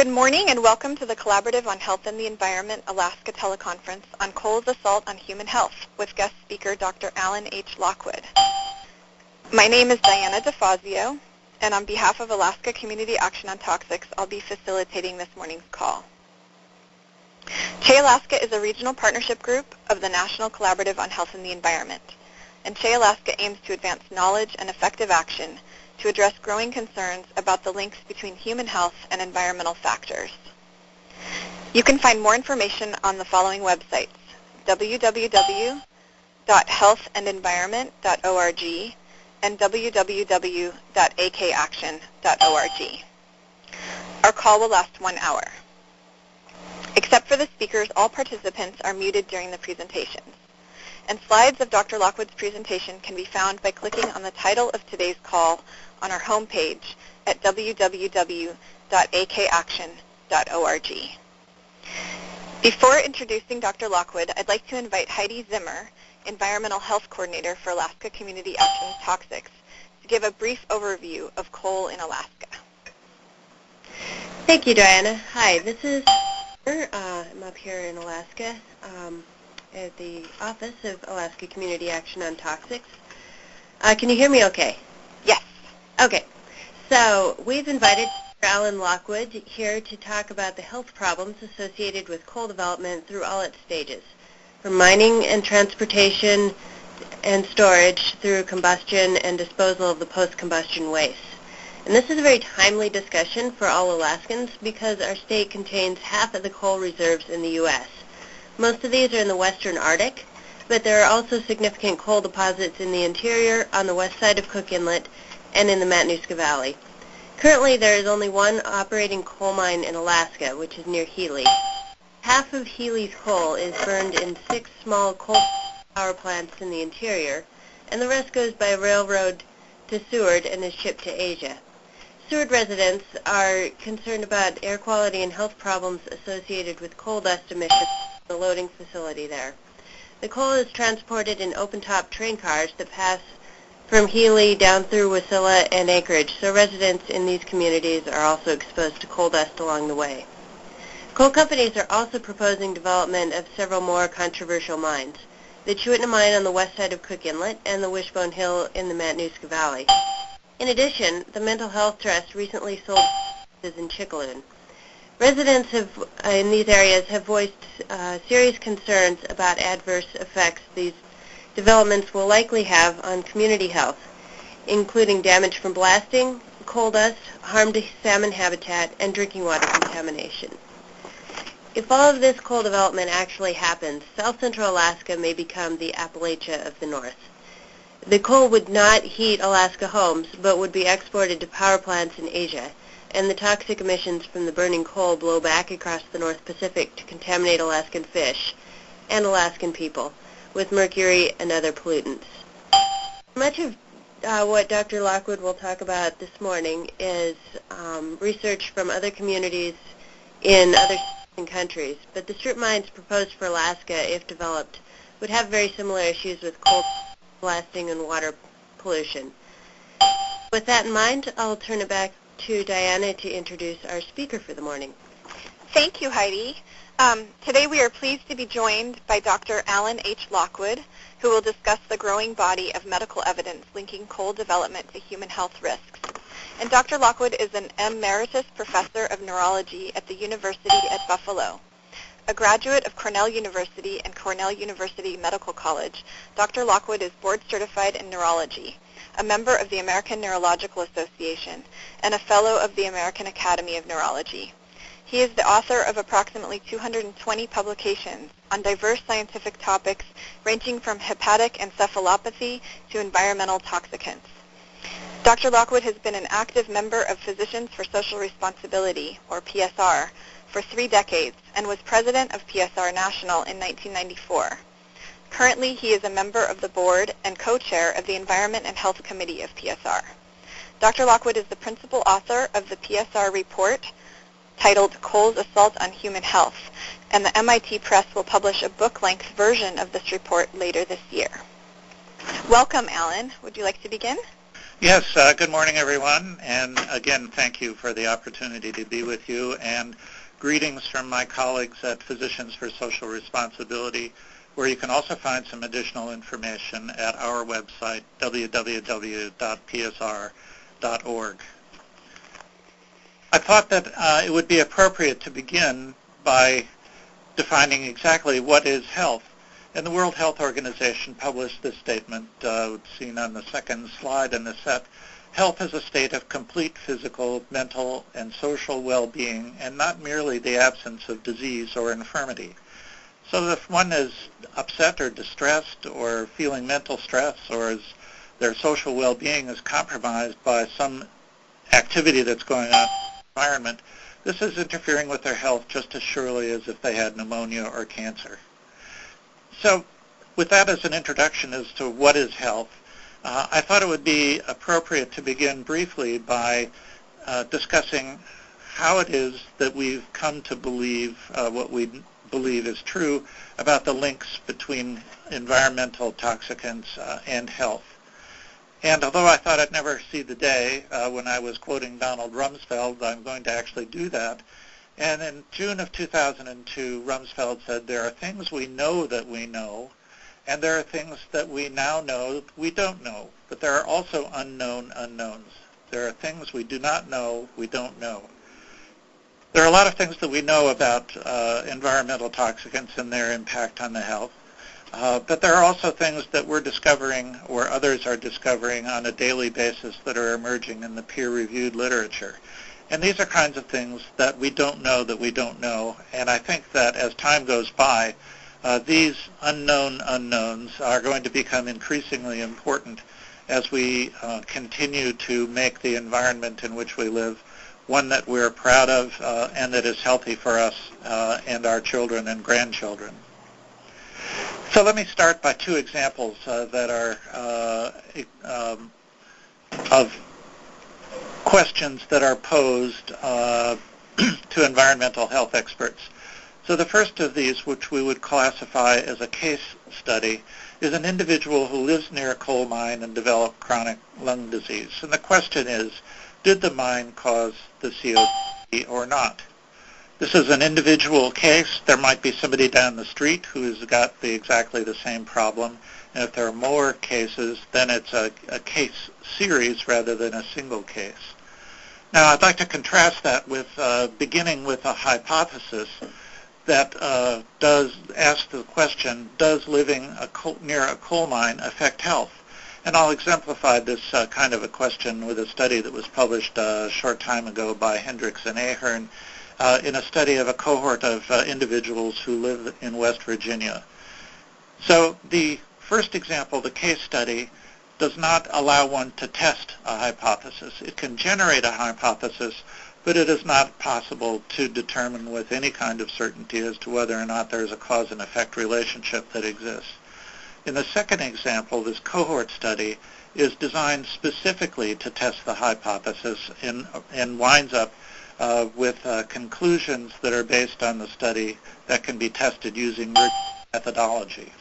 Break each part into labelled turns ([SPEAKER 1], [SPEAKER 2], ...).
[SPEAKER 1] Good morning and welcome to the Collaborative on Health and the Environment Alaska teleconference on coal's assault on human health with guest speaker Dr. Alan H. Lockwood. My name is Diana DeFazio, and on behalf of Alaska Community Action on Toxics, I'll be facilitating this morning's call. CHE Alaska is a regional partnership group of the National Collaborative on Health and the Environment, and CHE Alaska aims to advance knowledge and effective action to address growing concerns about the links between human health and environmental factors. You can find more information on the following websites: www.healthandenvironment.org and www.akaction.org. Our call will last 1 hour. Except for the speakers, all participants are muted during the presentations. And slides of Dr. Lockwood's presentation can be found by clicking on the title of today's call on our homepage at www.akaction.org. Before introducing Dr. Lockwood, I'd like to invite Heidi Zimmer, Environmental Health Coordinator for Alaska Community Action Toxics, to give a brief overview of coal in Alaska.
[SPEAKER 2] Thank you, Diana. Hi, this is I'm up here in Alaska at the office of Alaska Community Action on Toxics. Can you hear me okay?
[SPEAKER 1] Yes.
[SPEAKER 2] Okay. So we've invited Dr. Alan Lockwood here to talk about the health problems associated with coal development through all its stages, from mining and transportation and storage through combustion and disposal of the post-combustion waste. And this is a very timely discussion for all Alaskans because our state contains half of the coal reserves in the U.S. Most of these are in the western Arctic, but there are also significant coal deposits in the interior, on the west side of Cook Inlet, and in the Matanuska Valley. Currently, there is only one operating coal mine in Alaska, which is near Healy. Half of Healy's coal is burned in 6 small coal power plants in the interior, and the rest goes by railroad to Seward and is shipped to Asia. Seward residents are concerned about air quality and health problems associated with coal dust emissions at the loading facility there. The coal is transported in open-top train cars that pass from Healy down through Wasilla and Anchorage, so residents in these communities are also exposed to coal dust along the way. Coal companies are also proposing development of several more controversial mines: the Chewitna mine on the west side of Cook Inlet and the Wishbone Hill in the Matanuska Valley. In addition, the Mental Health Trust recently sold in Chickaloon. Residents in these areas have voiced serious concerns about adverse effects these developments will likely have on community health, including damage from blasting, coal dust, harm to salmon habitat, and drinking water contamination. If all of this coal development actually happens, South Central Alaska may become the Appalachia of the North. The coal would not heat Alaska homes, but would be exported to power plants in Asia, and the toxic emissions from the burning coal blow back across the North Pacific to contaminate Alaskan fish and Alaskan people with mercury and other pollutants. Much of what Dr. Lockwood will talk about this morning is research from other communities in other countries, but the strip mines proposed for Alaska, if developed, would have very similar issues with coal blasting and water pollution. With that in mind, I'll turn it back to Diana to introduce our speaker for the morning.
[SPEAKER 1] Thank you, Heidi. Today we are pleased to be joined by Dr. Alan H. Lockwood, who will discuss the growing body of medical evidence linking coal development to human health risks. And Dr. Lockwood is an emeritus professor of neurology at the University at Buffalo. A graduate of Cornell University and Cornell University Medical College, Dr. Lockwood is board certified in neurology, a member of the American Neurological Association, and a fellow of the American Academy of Neurology. He is the author of approximately 220 publications on diverse scientific topics ranging from hepatic encephalopathy to environmental toxicants. Dr. Lockwood has been an active member of Physicians for Social Responsibility, or PSR, for 3 decades and was president of PSR National in 1994. Currently, he is a member of the board and co-chair of the Environment and Health Committee of PSR. Dr. Lockwood is the principal author of the PSR report titled Coal's Assault on Human Health, and the MIT Press will publish a book-length version of this report later this year. Welcome, Alan. Would you like to begin?
[SPEAKER 3] Yes, good morning, everyone. And again, thank you for the opportunity to be with you. And greetings from my colleagues at Physicians for Social Responsibility, where you can also find some additional information at our website, www.psr.org. I thought that it would be appropriate to begin by defining exactly what is health. And the World Health Organization published this statement, seen on the second slide in the set. Health is a state of complete physical, mental, and social well-being, and not merely the absence of disease or infirmity. So if one is upset or distressed or feeling mental stress, or their social well-being is compromised by some activity that's going on in the environment, this is interfering with their health just as surely as if they had pneumonia or cancer. So with that as an introduction as to what is health, I thought it would be appropriate to begin briefly by discussing how it is that we've come to believe what we believe is true about the links between environmental toxicants and health. And although I thought I'd never see the day when I was quoting Donald Rumsfeld, I'm going to actually do that. And in June of 2002, Rumsfeld said, there are things we know that we know, and there are things that we now know we don't know. But there are also unknown unknowns. There are things we do not know we don't know. There are a lot of things that we know about environmental toxicants and their impact on the health. But there are also things that we're discovering or others are discovering on a daily basis that are emerging in the peer-reviewed literature. And these are kinds of things that we don't know that we don't know. And I think that as time goes by, these unknown unknowns are going to become increasingly important as we continue to make the environment in which we live one that we're proud of and that is healthy for us and our children and grandchildren. So let me start by two examples that are of questions that are posed to environmental health experts. So the first of these, which we would classify as a case study, is an individual who lives near a coal mine and developed chronic lung disease. And the question is, did the mine cause the CO2 or not? This is an individual case. There might be somebody down the street who has got exactly the same problem. And if there are more cases, then it's a case series rather than a single case. Now, I'd like to contrast that with beginning with a hypothesis that does ask the question, does living near a coal mine affect health? And I'll exemplify this kind of a question with a study that was published a short time ago by Hendricks and Ahern in a study of a cohort of individuals who live in West Virginia. So the first example, the case study, does not allow one to test a hypothesis. It can generate a hypothesis, but it is not possible to determine with any kind of certainty as to whether or not there is a cause and effect relationship that exists. In the second example, this cohort study is designed specifically to test the hypothesis and winds up with conclusions that are based on the study that can be tested using methodology.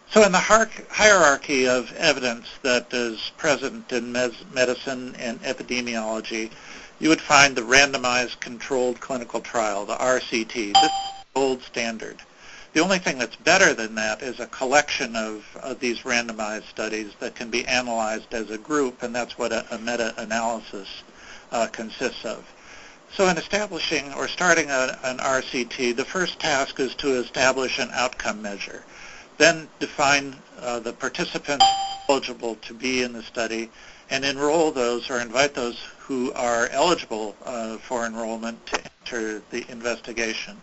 [SPEAKER 3] So in the hierarchy of evidence that is present in medicine and epidemiology, you would find the randomized controlled clinical trial, the RCT. This is the gold standard. The only thing that's better than that is a collection of these randomized studies that can be analyzed as a group, and that's what a meta-analysis consists of. So in establishing or starting an RCT, the first task is to establish an outcome measure. Then define the participants eligible to be in the study and enroll those or invite those who are eligible for enrollment to enter the investigation.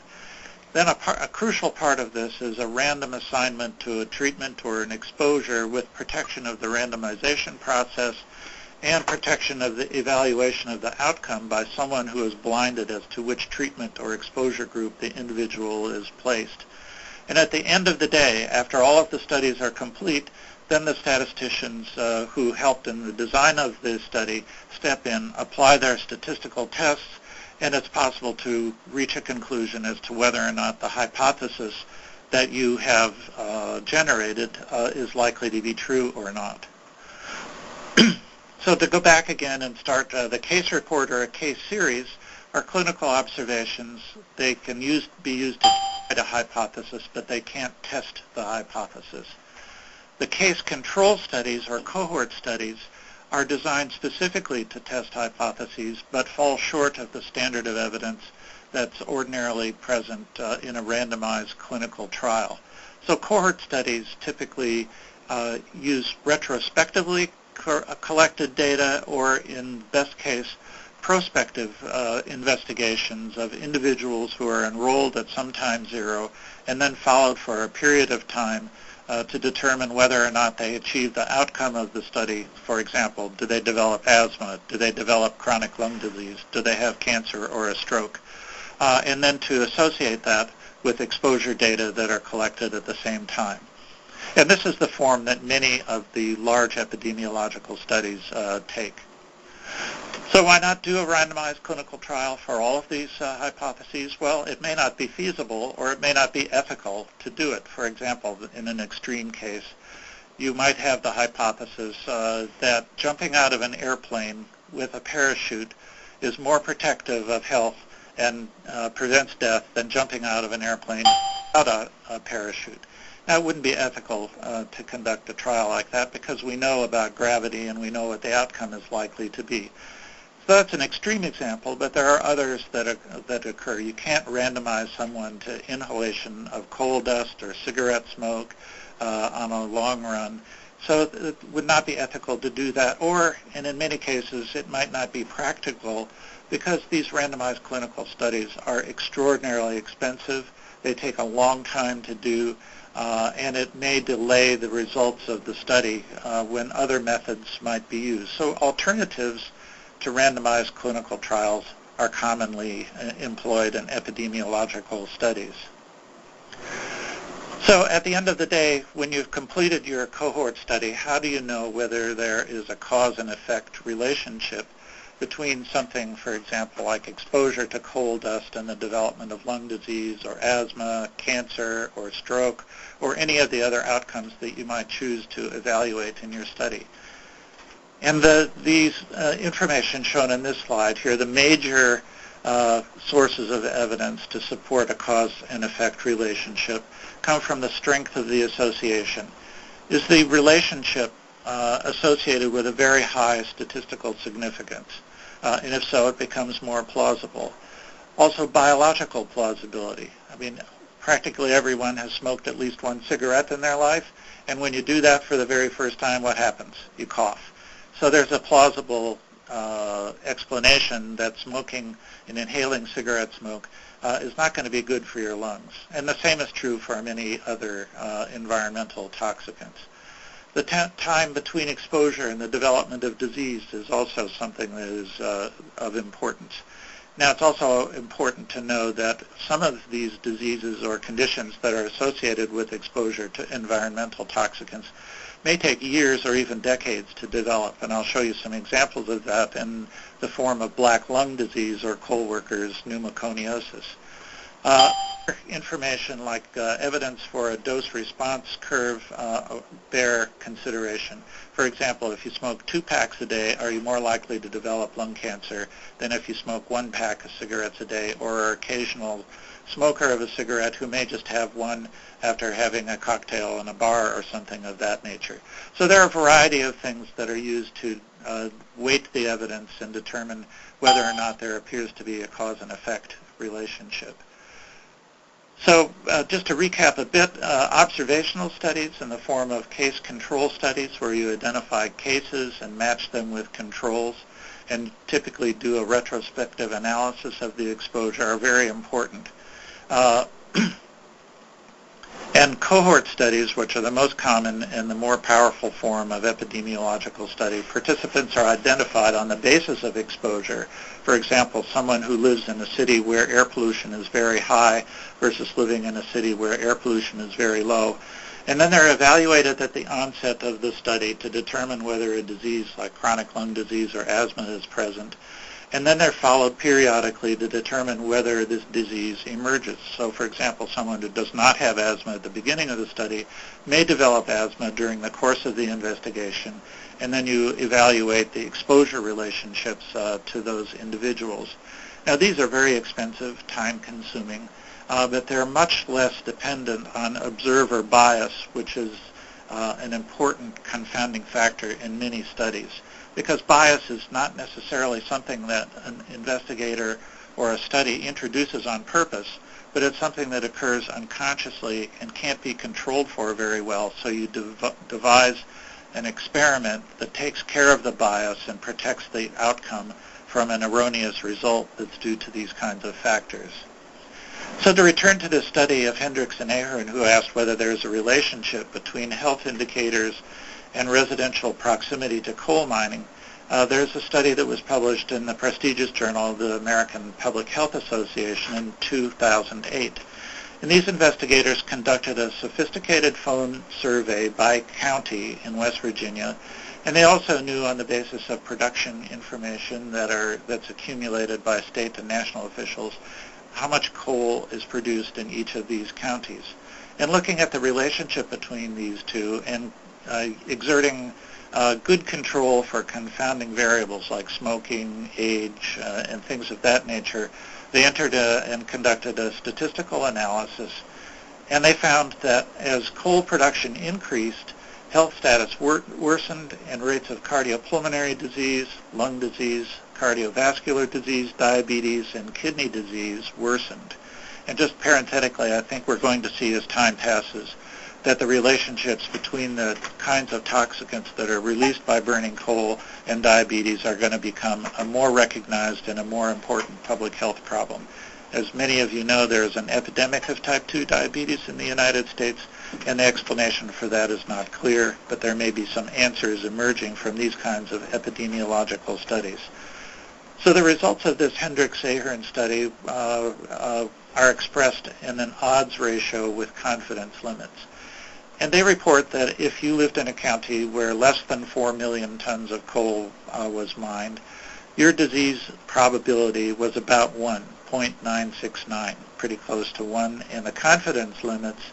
[SPEAKER 3] Then a crucial part of this is a random assignment to a treatment or an exposure with protection of the randomization process and protection of the evaluation of the outcome by someone who is blinded as to which treatment or exposure group the individual is placed. And at the end of the day, after all of the studies are complete, then the statisticians who helped in the design of the study step in, apply their statistical tests, and it's possible to reach a conclusion as to whether or not the hypothesis that you have generated is likely to be true or not. So to go back again and start, the case report or a case series are clinical observations. They can be used to test a hypothesis, but they can't test the hypothesis. The case control studies or cohort studies are designed specifically to test hypotheses, but fall short of the standard of evidence that's ordinarily present in a randomized clinical trial. So cohort studies typically use retrospectively collected data, or in best case, prospective investigations of individuals who are enrolled at some time zero and then followed for a period of time to determine whether or not they achieved the outcome of the study. For example, do they develop asthma? Do they develop chronic lung disease? Do they have cancer or a stroke? And then to associate that with exposure data that are collected at the same time. And this is the form that many of the large epidemiological studies take. So why not do a randomized clinical trial for all of these hypotheses? Well, it may not be feasible or it may not be ethical to do it. For example, in an extreme case, you might have the hypothesis that jumping out of an airplane with a parachute is more protective of health and prevents death than jumping out of an airplane without a parachute. Now, it wouldn't be ethical to conduct a trial like that because we know about gravity and we know what the outcome is likely to be. So that's an extreme example, but there are others that occur. You can't randomize someone to inhalation of coal dust or cigarette smoke on a long run. So it would not be ethical to do that, and in many cases, it might not be practical because these randomized clinical studies are extraordinarily expensive. They take a long time to do, and it may delay the results of the study when other methods might be used. So alternatives to randomized clinical trials are commonly employed in epidemiological studies. So at the end of the day, when you've completed your cohort study, how do you know whether there is a cause and effect relationship between something, for example, like exposure to coal dust and the development of lung disease or asthma, cancer, or stroke, or any of the other outcomes that you might choose to evaluate in your study? And these information shown in this slide here, the major sources of evidence to support a cause and effect relationship come from the strength of the association. Is the relationship associated with a very high statistical significance? And if so, it becomes more plausible. Also, biological plausibility. I mean, practically everyone has smoked at least one cigarette in their life, and when you do that for the very first time, what happens? You cough. So there's a plausible explanation that smoking and inhaling cigarette smoke is not going to be good for your lungs. And the same is true for many other environmental toxicants. The time between exposure and the development of disease is also something that is of importance. Now, it's also important to know that some of these diseases or conditions that are associated with exposure to environmental toxicants may take years or even decades to develop, and I'll show you some examples of that in the form of black lung disease or coal workers' pneumoconiosis. Information like evidence for a dose-response curve bear consideration. For example, if you smoke 2 packs a day, are you more likely to develop lung cancer than if you smoke 1 pack of cigarettes a day, or an occasional smoker of a cigarette who may just have one after having a cocktail in a bar or something of that nature. So there are a variety of things that are used to weight the evidence and determine whether or not there appears to be a cause and effect relationship. So just to recap a bit, observational studies in the form of case control studies where you identify cases and match them with controls and typically do a retrospective analysis of the exposure are very important. And cohort studies, which are the most common and the more powerful form of epidemiological study, participants are identified on the basis of exposure. For example, someone who lives in a city where air pollution is very high versus living in a city where air pollution is very low. And then they're evaluated at the onset of the study to determine whether a disease like chronic lung disease or asthma is present. And then they're followed periodically to determine whether this disease emerges. So, for example, someone who does not have asthma at the beginning of the study may develop asthma during the course of the investigation, and then you evaluate the exposure relationships to those individuals. Now, these are very expensive, time-consuming, but they're much less dependent on observer bias, which is an important confounding factor in many studies, because bias is not necessarily something that an investigator or a study introduces on purpose, but it's something that occurs unconsciously and can't be controlled for very well. So you devise an experiment that takes care of the bias and protects the outcome from an erroneous result that's due to these kinds of factors. So to return to this study of Hendricks and Ahern, who asked whether there's a relationship between health indicators and residential proximity to coal mining, there's a study that was published in the prestigious journal of the American Public Health Association in 2008. And these investigators conducted a sophisticated phone survey by county in West Virginia, and they also knew on the basis of production information that's accumulated by state and national officials how much coal is produced in each of these counties. And looking at the relationship between these two and exerting good control for confounding variables like smoking, age, and things of that nature, they entered and conducted a statistical analysis, and they found that as coal production increased, health status worsened and rates of cardiopulmonary disease, lung disease, cardiovascular disease, diabetes, and kidney disease worsened. And just parenthetically, I think we're going to see as time passes that the relationships between the kinds of toxicants that are released by burning coal and diabetes are going to become a more recognized and a more important public health problem. As many of you know, there is an epidemic of type 2 diabetes in the United States, and the explanation for that is not clear, but there may be some answers emerging from these kinds of epidemiological studies. So the results of this Hendricks-Ahern study are expressed in an odds ratio with confidence limits. And they report that if you lived in a county where less than 4 million tons of coal was mined, your disease probability was about 1.969, pretty close to 1, and the confidence limits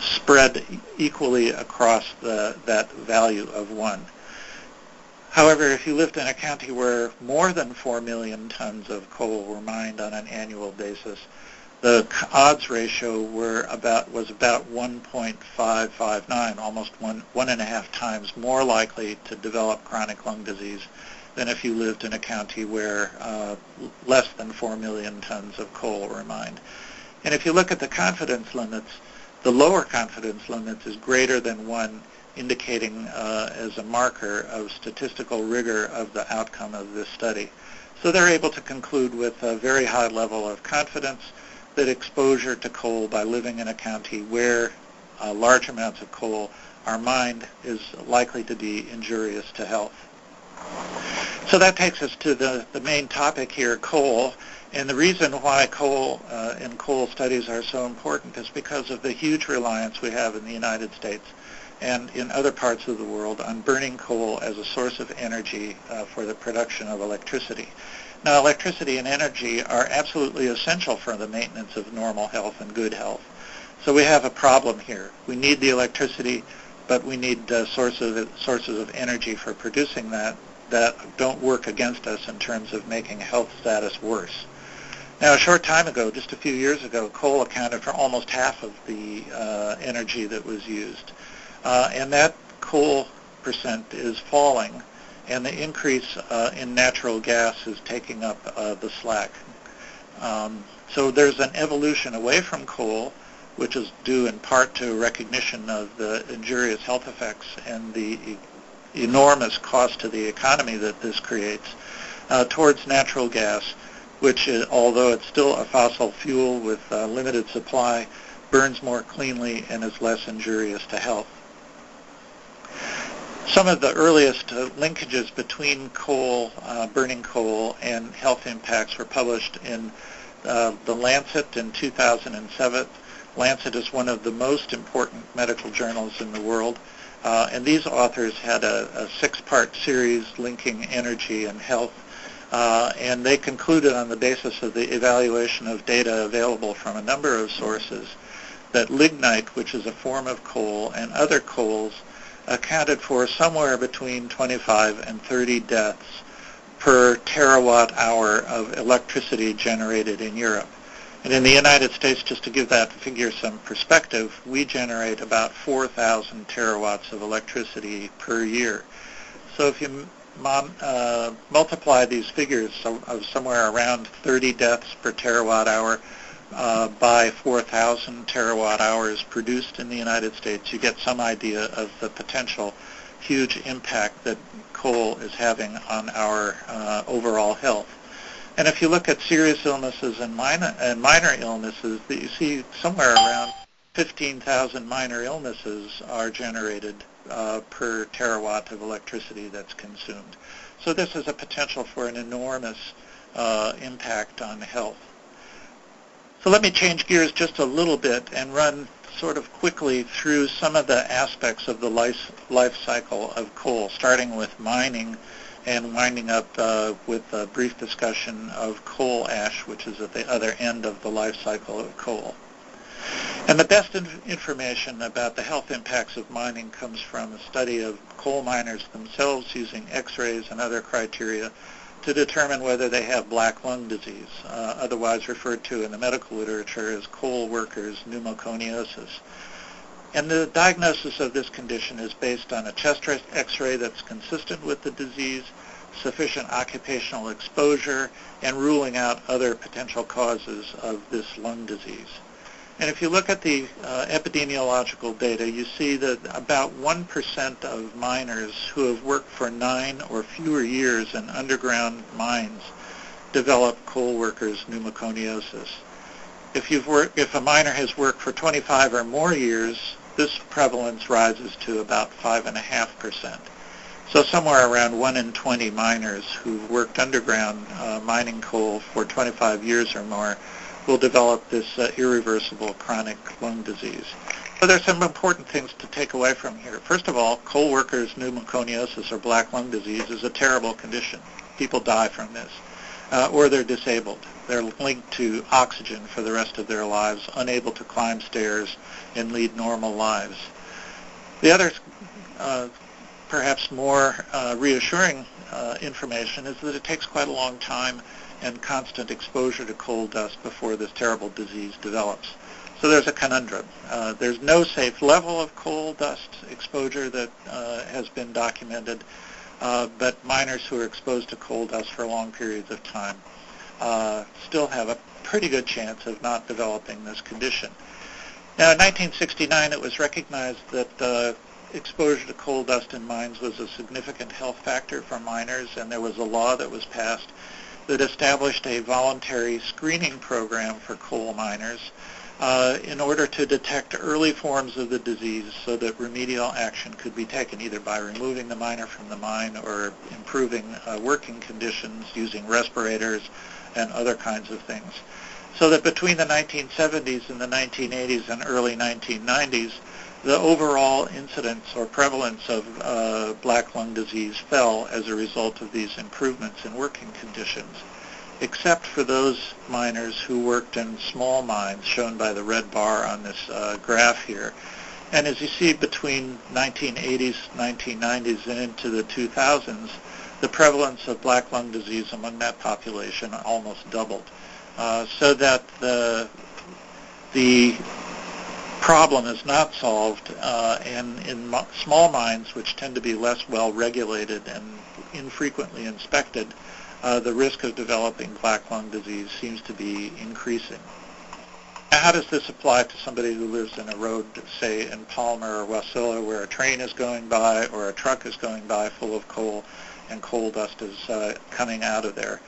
[SPEAKER 3] spread equally across that value of 1. However, if you lived in a county where more than 4 million tons of coal were mined on an annual basis, the odds ratio was about 1.559, almost one and a half times more likely to develop chronic lung disease than if you lived in a county where less than 4 million tons of coal were mined. And if you look at the confidence limits, the lower confidence limits is greater than 1, indicating as a marker of statistical rigor of the outcome of this study. So they're able to conclude with a very high level of confidence that exposure to coal by living in a county where large amounts of coal are mined is likely to be injurious to health. So that takes us to the main topic here, coal. And the reason why coal and coal studies are so important is because of the huge reliance we have in the United States and in other parts of the world on burning coal as a source of energy for the production of electricity. Now, electricity and energy are absolutely essential for the maintenance of normal health and good health. So we have a problem here. We need the electricity, but we need sources of energy for producing that don't work against us in terms of making health status worse. Now, a short time ago, just a few years ago, coal accounted for almost half of the energy that was used. And that coal percent is falling, and the increase in natural gas is taking up the slack. So there's an evolution away from coal, which is due in part to recognition of the injurious health effects and the enormous cost to the economy that this creates, towards natural gas, which, although it's still a fossil fuel with limited supply, burns more cleanly and is less injurious to health. Some of the earliest linkages between coal, burning coal, and health impacts were published in the Lancet in 2007. Lancet is one of the most important medical journals in the world, and these authors had a 6-part series linking energy and health, and they concluded on the basis of the evaluation of data available from a number of sources that lignite, which is a form of coal, and other coals accounted for somewhere between 25 and 30 deaths per terawatt hour of electricity generated in Europe. And in the United States, just to give that figure some perspective, we generate about 4,000 terawatts of electricity per year. So if you multiply these figures of somewhere around 30 deaths per terawatt hour by 4,000 terawatt hours produced in the United States, you get some idea of the potential huge impact that coal is having on our overall health. And if you look at serious illnesses and minor illnesses, you see somewhere around 15,000 minor illnesses are generated per terawatt of electricity that's consumed. So this is a potential for an enormous impact on health. So let me change gears just a little bit and run sort of quickly through some of the aspects of the life cycle of coal, starting with mining and winding up with a brief discussion of coal ash, which is at the other end of the life cycle of coal. And the best information about the health impacts of mining comes from a study of coal miners themselves using X-rays and other criteria to determine whether they have black lung disease, otherwise referred to in the medical literature as coal workers' pneumoconiosis. And the diagnosis of this condition is based on a chest X-ray that's consistent with the disease, sufficient occupational exposure, and ruling out other potential causes of this lung disease. And if you look at the epidemiological data, you see that about 1% of miners who have worked for 9 or fewer years in underground mines develop coal workers' pneumoconiosis. If a miner has worked for 25 or more years, this prevalence rises to about 5.5%. So somewhere around 1 in 20 miners who've worked underground mining coal for 25 years or more will develop this irreversible chronic lung disease. So there's some important things to take away from here. First of all, coal workers' pneumoconiosis or black lung disease is a terrible condition. People die from this, or they're disabled. They're linked to oxygen for the rest of their lives, unable to climb stairs and lead normal lives. The other, perhaps more reassuring information is that it takes quite a long time and constant exposure to coal dust before this terrible disease develops. So there's a conundrum. There's no safe level of coal dust exposure that has been documented, but miners who are exposed to coal dust for long periods of time still have a pretty good chance of not developing this condition. Now, in 1969, it was recognized that exposure to coal dust in mines was a significant health factor for miners, and there was a law that was passed that established a voluntary screening program for coal miners in order to detect early forms of the disease so that remedial action could be taken either by removing the miner from the mine or improving working conditions using respirators and other kinds of things. So that between the 1970s and the 1980s and early 1990s, the overall incidence or prevalence of black lung disease fell as a result of these improvements in working conditions, except for those miners who worked in small mines, shown by the red bar on this graph here. And as you see, between 1980s, 1990s, and into the 2000s, the prevalence of black lung disease among that population almost doubled, so that the problem is not solved, and in small mines, which tend to be less well regulated and infrequently inspected, the risk of developing black lung disease seems to be increasing. Now, how does this apply to somebody who lives in a road, say in Palmer or Wasilla, where a train is going by or a truck is going by full of coal and coal dust is coming out of there?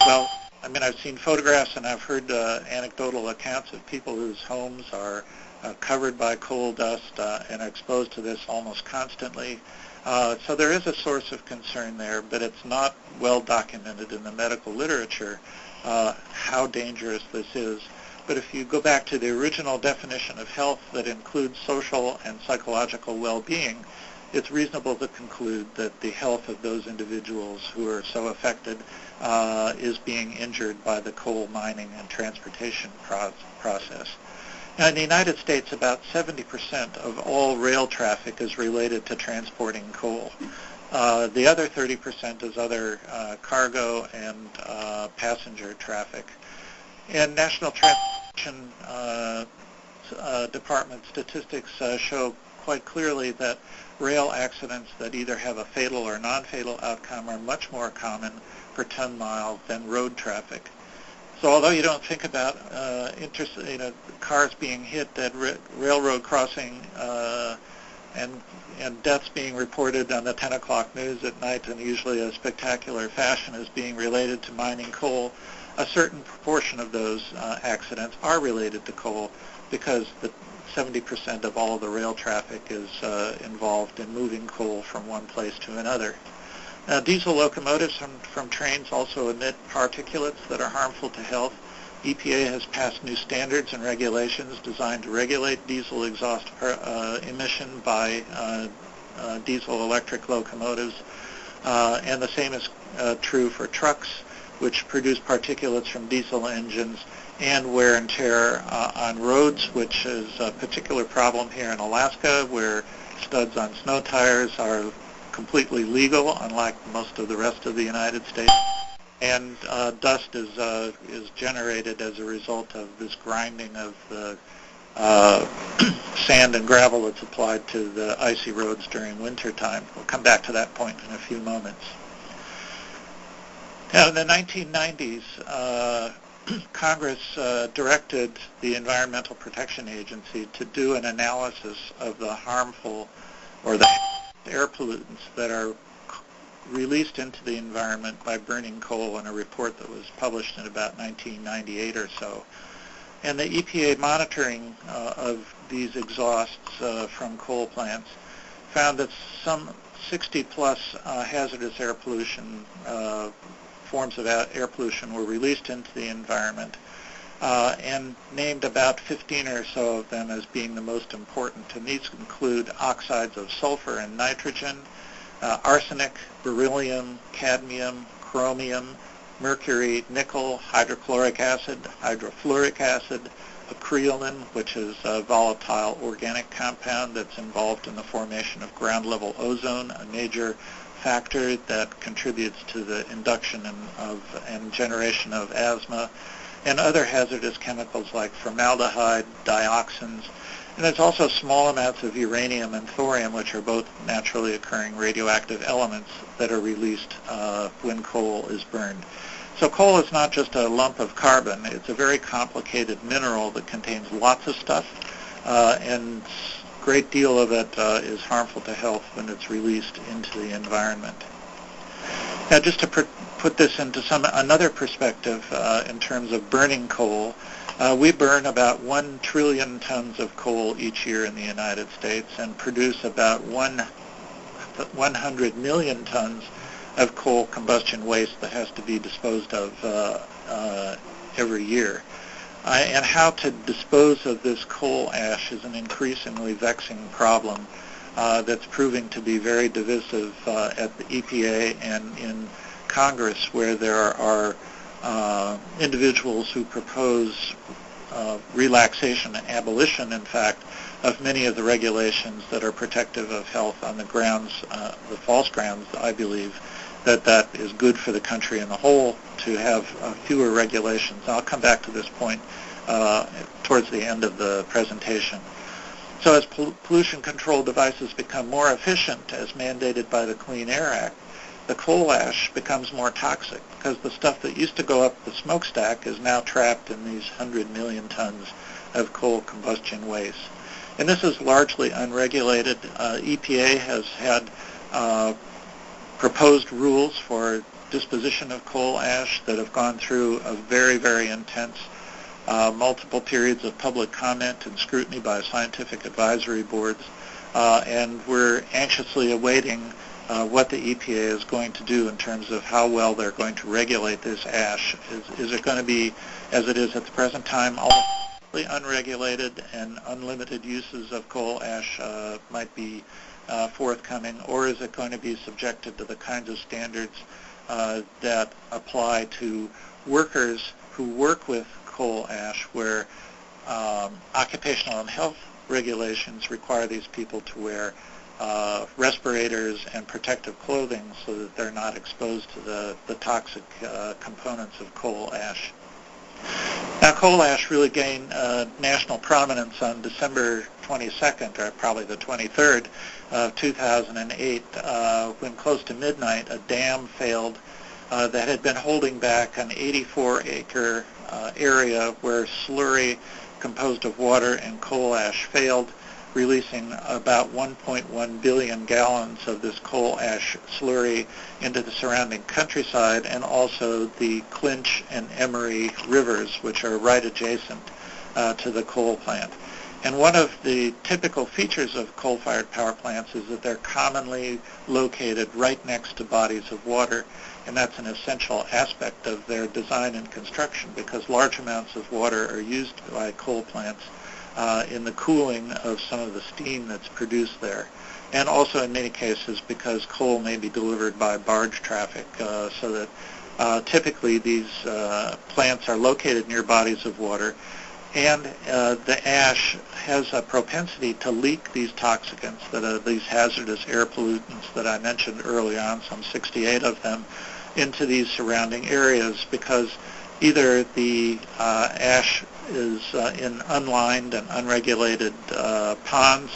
[SPEAKER 3] Well, I mean, I've seen photographs and I've heard anecdotal accounts of people whose homes are covered by coal dust and are exposed to this almost constantly. So there is a source of concern there, but it's not well documented in the medical literature how dangerous this is. But if you go back to the original definition of health that includes social and psychological well-being, it's reasonable to conclude that the health of those individuals who are so affected is being injured by the coal mining and transportation process. Now, in the United States, about 70% of all rail traffic is related to transporting coal. The other 30% is other cargo and passenger traffic. And National Transportation Department statistics show quite clearly that rail accidents that either have a fatal or non-fatal outcome are much more common per ton mile than road traffic. So although you don't think about cars being hit at railroad crossing and deaths being reported on the 10 o'clock news at night in usually a spectacular fashion as being related to mining coal, a certain proportion of those accidents are related to coal because the 70% of all the rail traffic is involved in moving coal from one place to another. Now, diesel locomotives from trains also emit particulates that are harmful to health. EPA has passed new standards and regulations designed to regulate diesel exhaust emission by diesel electric locomotives. And the same is true for trucks, which produce particulates from diesel engines, and wear and tear on roads, which is a particular problem here in Alaska, where studs on snow tires are completely legal, unlike most of the rest of the United States. And dust is generated as a result of this grinding of the sand and gravel that's applied to the icy roads during wintertime. We'll come back to that point in a few moments. Now, in the 1990s, Congress directed the Environmental Protection Agency to do an analysis of the harmful or the air pollutants that are released into the environment by burning coal in a report that was published in about 1998 or so. And the EPA monitoring of these exhausts from coal plants found that some 60-plus hazardous air pollution forms of air pollution were released into the environment and named about 15 or so of them as being the most important. And these include oxides of sulfur and nitrogen, arsenic, beryllium, cadmium, chromium, mercury, nickel, hydrochloric acid, hydrofluoric acid, acrylon, which is a volatile organic compound that's involved in the formation of ground-level ozone, a major factor that contributes to the induction and generation of asthma, and other hazardous chemicals like formaldehyde, dioxins. And there's also small amounts of uranium and thorium, which are both naturally occurring radioactive elements that are released when coal is burned. So coal is not just a lump of carbon. It's a very complicated mineral that contains lots of stuff, and a great deal of it is harmful to health when it's released into the environment. Now, just to put this into another perspective in terms of burning coal, we burn about 1 trillion tons of coal each year in the United States and produce about 100 million tons of coal combustion waste that has to be disposed of every year. And how to dispose of this coal ash is an increasingly vexing problem that's proving to be very divisive at the EPA and in Congress, where there are individuals who propose relaxation and abolition, in fact, of many of the regulations that are protective of health on the grounds, the false grounds, I believe, that is good for the country in the whole to have fewer regulations. I'll come back to this point towards the end of the presentation. So as pollution control devices become more efficient, as mandated by the Clean Air Act, the coal ash becomes more toxic because the stuff that used to go up the smokestack is now trapped in these 100 million tons of coal combustion waste. And this is largely unregulated. EPA has had proposed rules for disposition of coal ash that have gone through a very, very intense multiple periods of public comment and scrutiny by scientific advisory boards. And we're anxiously awaiting what the EPA is going to do in terms of how well they're going to regulate this ash. Is it going to be, as it is at the present time, almost unregulated and unlimited uses of coal ash might be forthcoming, or is it going to be subjected to the kinds of standards that apply to workers who work with coal ash, where occupational and health regulations require these people to wear respirators and protective clothing so that they're not exposed to the toxic components of coal ash. Now, coal ash really gained national prominence on December 22nd, or probably the 23rd of 2008, when close to midnight a dam failed that had been holding back an 84-acre area where slurry composed of water and coal ash failed, releasing about 1.1 billion gallons of this coal ash slurry into the surrounding countryside, and also the Clinch and Emery rivers, which are right adjacent to the coal plant. And one of the typical features of coal-fired power plants is that they're commonly located right next to bodies of water, and that's an essential aspect of their design and construction, because large amounts of water are used by coal plants in the cooling of some of the steam that's produced there. And also in many cases because coal may be delivered by barge traffic, so that typically these plants are located near bodies of water, and the ash has a propensity to leak these toxicants, these hazardous air pollutants that I mentioned early on, some 68 of them, into these surrounding areas, because either the ash is in unlined and unregulated ponds,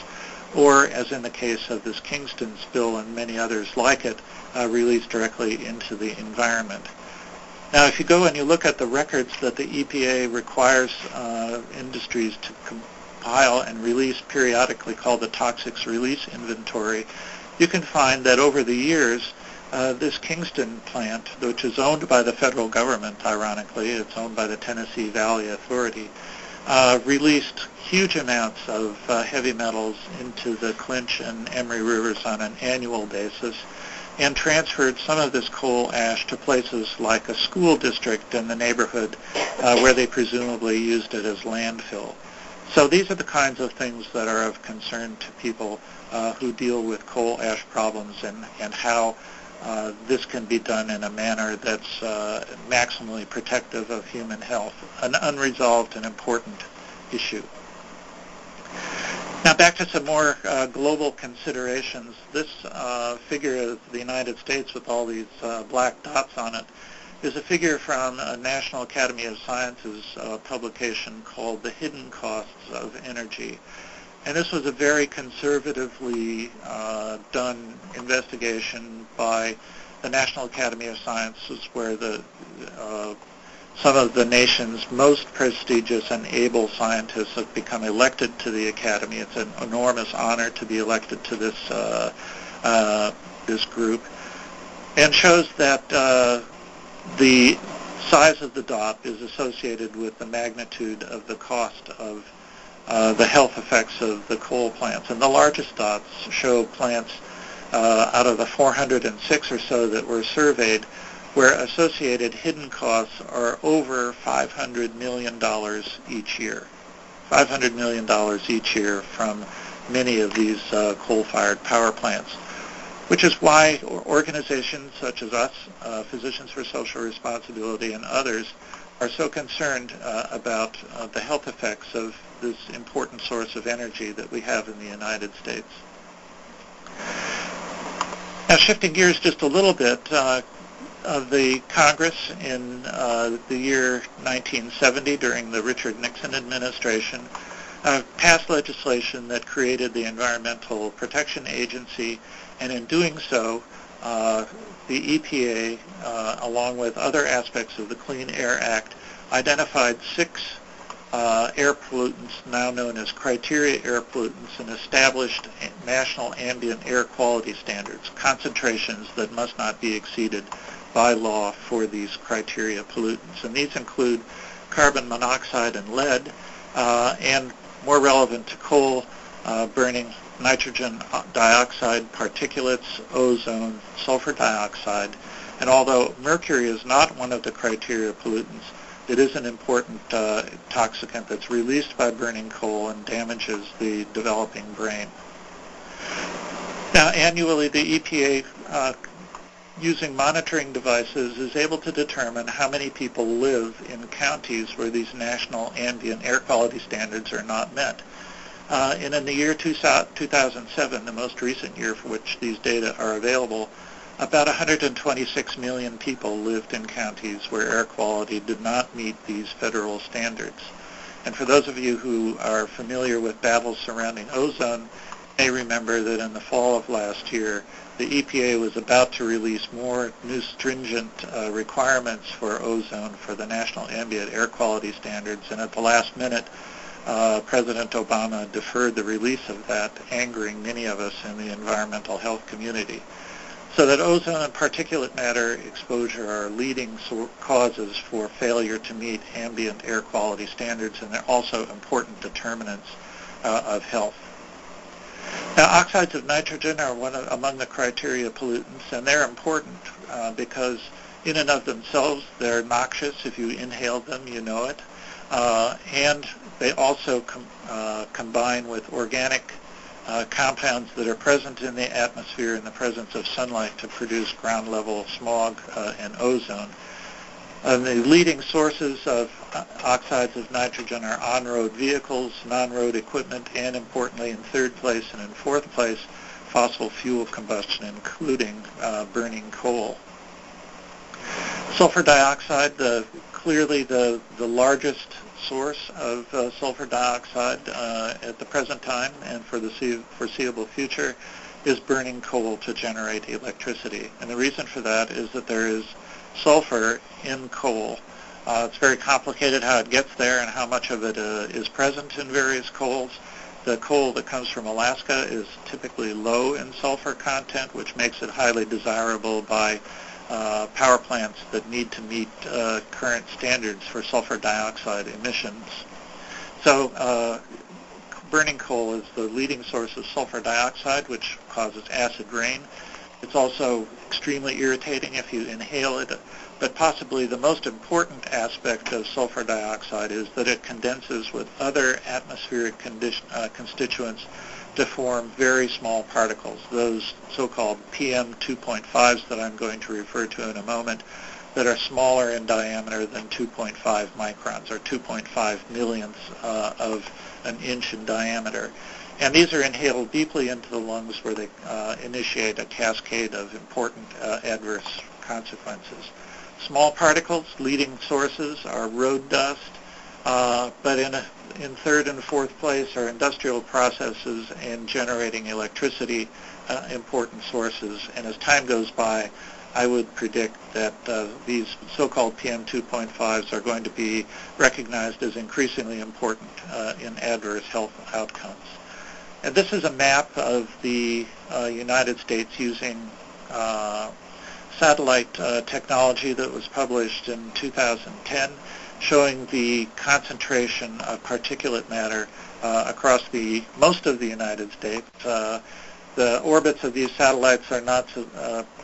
[SPEAKER 3] or, as in the case of this Kingston spill and many others like it, released directly into the environment. Now, if you go and you look at the records that the EPA requires industries to compile and release periodically, called the Toxics Release Inventory, you can find that over the years, this Kingston plant, which is owned by the federal government, ironically, it's owned by the Tennessee Valley Authority, released huge amounts of heavy metals into the Clinch and Emery rivers on an annual basis, and transferred some of this coal ash to places like a school district in the neighborhood where they presumably used it as landfill. So these are the kinds of things that are of concern to people who deal with coal ash problems, and how this can be done in a manner that's maximally protective of human health, an unresolved and important issue. Now back to some more global considerations. This figure of the United States with all these black dots on it is a figure from a National Academy of Sciences publication called The Hidden Costs of Energy. And this was a very conservatively done investigation by the National Academy of Sciences, where some of the nation's most prestigious and able scientists have become elected to the Academy. It's an enormous honor to be elected to this group, and shows that the size of the dot is associated with the magnitude of the cost of the health effects of the coal plants. And the largest dots show plants out of the 406 or so that were surveyed, where associated hidden costs are over $500 million each year. $500 million each year from many of these coal-fired power plants, which is why organizations such as us, Physicians for Social Responsibility and others, are so concerned about the health effects of this important source of energy that we have in the United States. Now, shifting gears just a little bit, the Congress in the year 1970, during the Richard Nixon administration, passed legislation that created the Environmental Protection Agency, and in doing so, the EPA, along with other aspects of the Clean Air Act, identified 6 air pollutants, now known as criteria air pollutants, and established national ambient air quality standards, concentrations that must not be exceeded by law for these criteria pollutants. And these include carbon monoxide and lead, and more relevant to coal, burning nitrogen dioxide particulates, ozone, sulfur dioxide. And although mercury is not one of the criteria pollutants, it is an important toxicant that's released by burning coal and damages the developing brain. Now, annually, the EPA using monitoring devices, is able to determine how many people live in counties where these national ambient air quality standards are not met. And in the year 2007, the most recent year for which these data are available, about 126 million people lived in counties where air quality did not meet these federal standards. And for those of you who are familiar with battles surrounding ozone, you may remember that in the fall of last year, the EPA was about to release more new stringent requirements for ozone for the national ambient air quality standards, and at the last minute, President Obama deferred the release of that, angering many of us in the environmental health community. So that ozone and particulate matter exposure are leading causes for failure to meet ambient air quality standards, and they're also important determinants of health. Now, oxides of nitrogen are among the criteria pollutants, and they're important because in and of themselves they're noxious. If you inhale them, you know it. And they also combine with organic compounds that are present in the atmosphere in the presence of sunlight to produce ground-level smog and ozone. The leading sources of oxides of nitrogen are on-road vehicles, non-road equipment, and importantly, in third place and in fourth place, fossil fuel combustion, including burning coal. Sulfur dioxide, clearly the largest source of sulfur dioxide at the present time and for the foreseeable future, is burning coal to generate electricity. And the reason for that is that there is sulfur in coal. It's very complicated how it gets there and how much of it is present in various coals. The coal that comes from Alaska is typically low in sulfur content, which makes it highly desirable by power plants that need to meet current standards for sulfur dioxide emissions. So burning coal is the leading source of sulfur dioxide, which causes acid rain. It's also extremely irritating if you inhale it, but possibly the most important aspect of sulfur dioxide is that it condenses with other atmospheric constituents to form very small particles, those so-called PM 2.5s that I'm going to refer to in a moment, that are smaller in diameter than 2.5 microns, or 2.5 millionths of an inch in diameter. And these are inhaled deeply into the lungs where they initiate a cascade of important adverse consequences. Small particles, leading sources are road dust, but in third and fourth place are industrial processes and generating electricity, important sources. And as time goes by, I would predict that these so-called PM 2.5s are going to be recognized as increasingly important in adverse health outcomes. And this is a map of the United States using satellite technology that was published in 2010, showing the concentration of particulate matter across most of the United States. The orbits of these satellites are not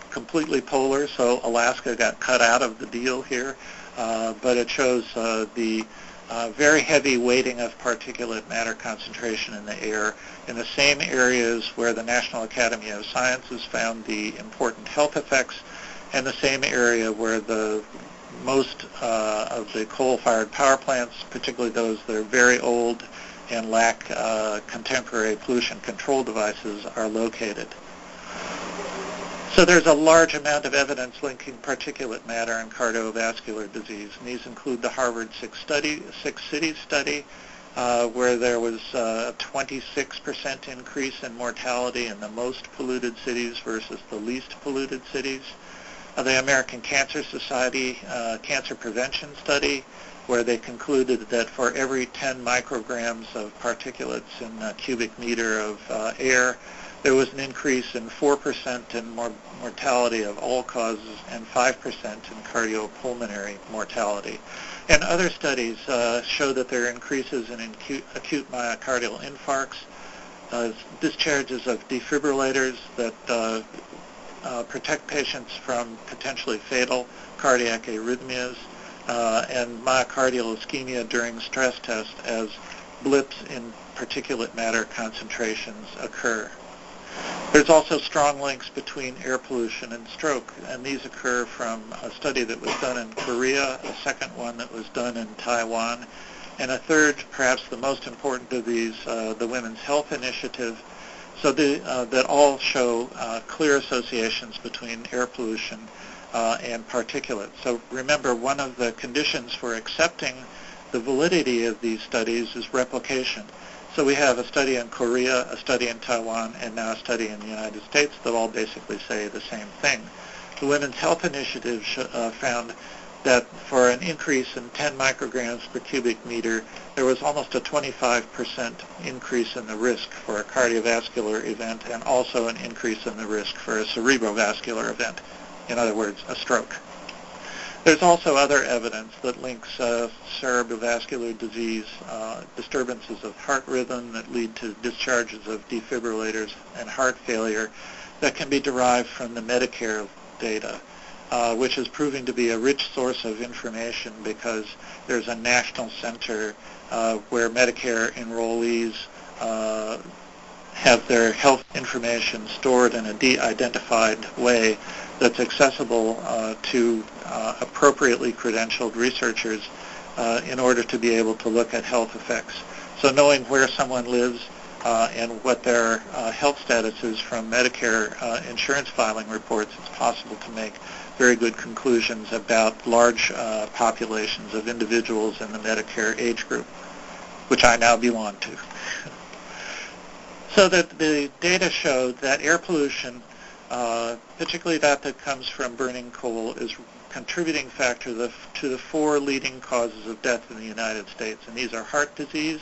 [SPEAKER 3] completely polar, so Alaska got cut out of the deal here, but it shows the very heavy weighting of particulate matter concentration in the air in the same areas where the National Academy of Sciences found the important health effects, and the same area where the most of the coal-fired power plants, particularly those that are very old and lack contemporary pollution control devices, are located. So there's a large amount of evidence linking particulate matter and cardiovascular disease, and these include the Harvard Six Cities study, where there was a 26% increase in mortality in the most polluted cities versus the least polluted cities. The American Cancer Society cancer prevention study, where they concluded that for every 10 micrograms of particulates in a cubic meter of air, there was an increase in 4% in mortality of all causes and 5% in cardiopulmonary mortality. And other studies show that there are increases in acute myocardial infarcts, discharges of defibrillators that protect patients from potentially fatal cardiac arrhythmias, and myocardial ischemia during stress tests as blips in particulate matter concentrations occur. There's also strong links between air pollution and stroke, and these occur from a study that was done in Korea, a second one that was done in Taiwan, and a third, perhaps the most important of these, the Women's Health Initiative, so that all show clear associations between air pollution and particulates. So remember, one of the conditions for accepting the validity of these studies is replication. So we have a study in Korea, a study in Taiwan, and now a study in the United States that all basically say the same thing. The Women's Health Initiative found that for an increase in 10 micrograms per cubic meter, there was almost a 25% increase in the risk for a cardiovascular event and also an increase in the risk for a cerebrovascular event, in other words, a stroke. There's also other evidence that links cerebrovascular disease, disturbances of heart rhythm that lead to discharges of defibrillators and heart failure that can be derived from the Medicare data, which is proving to be a rich source of information because there's a national center where Medicare enrollees have their health information stored in a de-identified way that's accessible to appropriately credentialed researchers in order to be able to look at health effects. So knowing where someone lives and what their health status is from Medicare insurance filing reports, it's possible to make very good conclusions about large populations of individuals in the Medicare age group, which I now belong to. So that the data showed that air pollution, particularly that comes from burning coal, is a contributing factor to the 4 leading causes of death in the United States. And these are heart disease,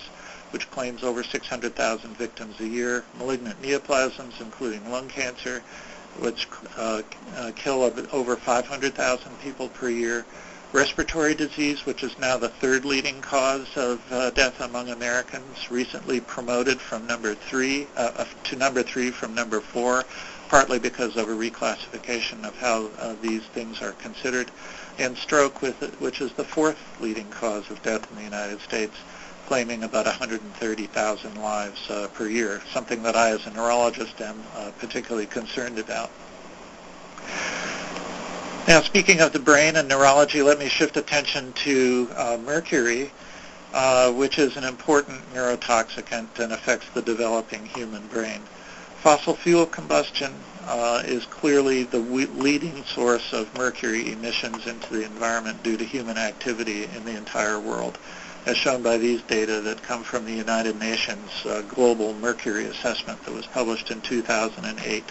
[SPEAKER 3] which claims over 600,000 victims a year, malignant neoplasms, including lung cancer, which kill over 500,000 people per year, respiratory disease, which is now the 3rd leading cause of death among Americans, recently promoted from number 3 to number 3 from number 4, partly because of a reclassification of how these things are considered, and stroke, which is the 4th leading cause of death in the United States, claiming about 130,000 lives per year, something that I as a neurologist am particularly concerned about. Now, speaking of the brain and neurology, let me shift attention to mercury, which is an important neurotoxicant and affects the developing human brain. Fossil fuel combustion is clearly the leading source of mercury emissions into the environment due to human activity in the entire world, as shown by these data that come from the United Nations Global Mercury Assessment that was published in 2008.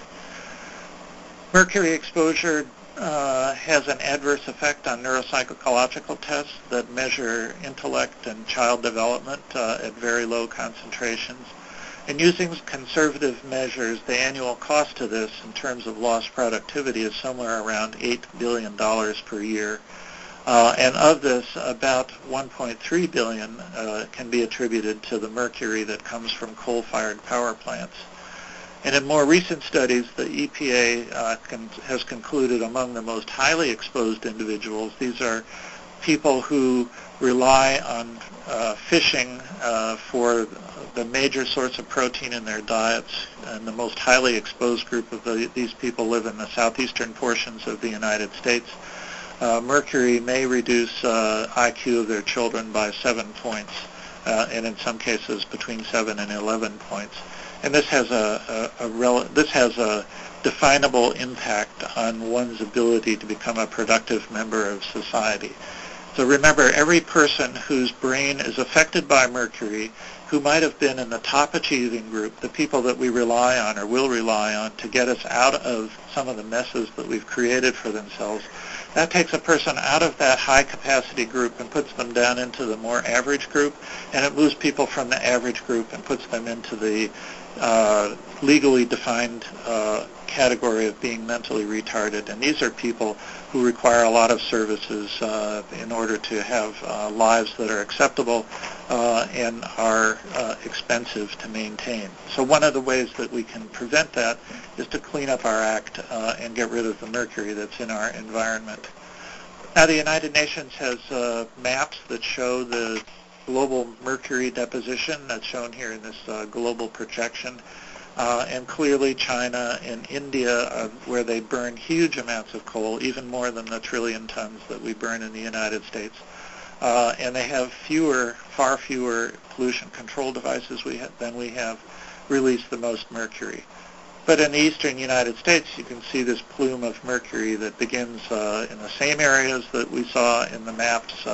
[SPEAKER 3] Mercury exposure has an adverse effect on neuropsychological tests that measure intellect and child development at very low concentrations. And using conservative measures, the annual cost to this in terms of lost productivity is somewhere around $8 billion per year. And of this, about $1.3 billion can be attributed to the mercury that comes from coal-fired power plants. And in more recent studies, the EPA has concluded among the most highly exposed individuals, these are people who rely on fishing for the major source of protein in their diets, and the most highly exposed group of these people live in the southeastern portions of the United States. Mercury may reduce IQ of their children by 7 points, and in some cases between 7 and 11 points. And this has a definable impact on one's ability to become a productive member of society. So remember, every person whose brain is affected by mercury, who might have been in the top achieving group, the people that we rely on or will rely on to get us out of some of the messes that we've created for themselves, that takes a person out of that high capacity group and puts them down into the more average group, and it moves people from the average group and puts them into the legally defined category of being mentally retarded. And these are people who require a lot of services in order to have lives that are acceptable and are expensive to maintain. So one of the ways that we can prevent that is to clean up our act and get rid of the mercury that's in our environment. Now, the United Nations has maps that show the global mercury deposition that's shown here in this global projection. And clearly China and India, where they burn huge amounts of coal, even more than the trillion tons that we burn in the United States. And they have far fewer pollution control devices than we have, release the most mercury. But in the eastern United States, you can see this plume of mercury that begins in the same areas that we saw in the maps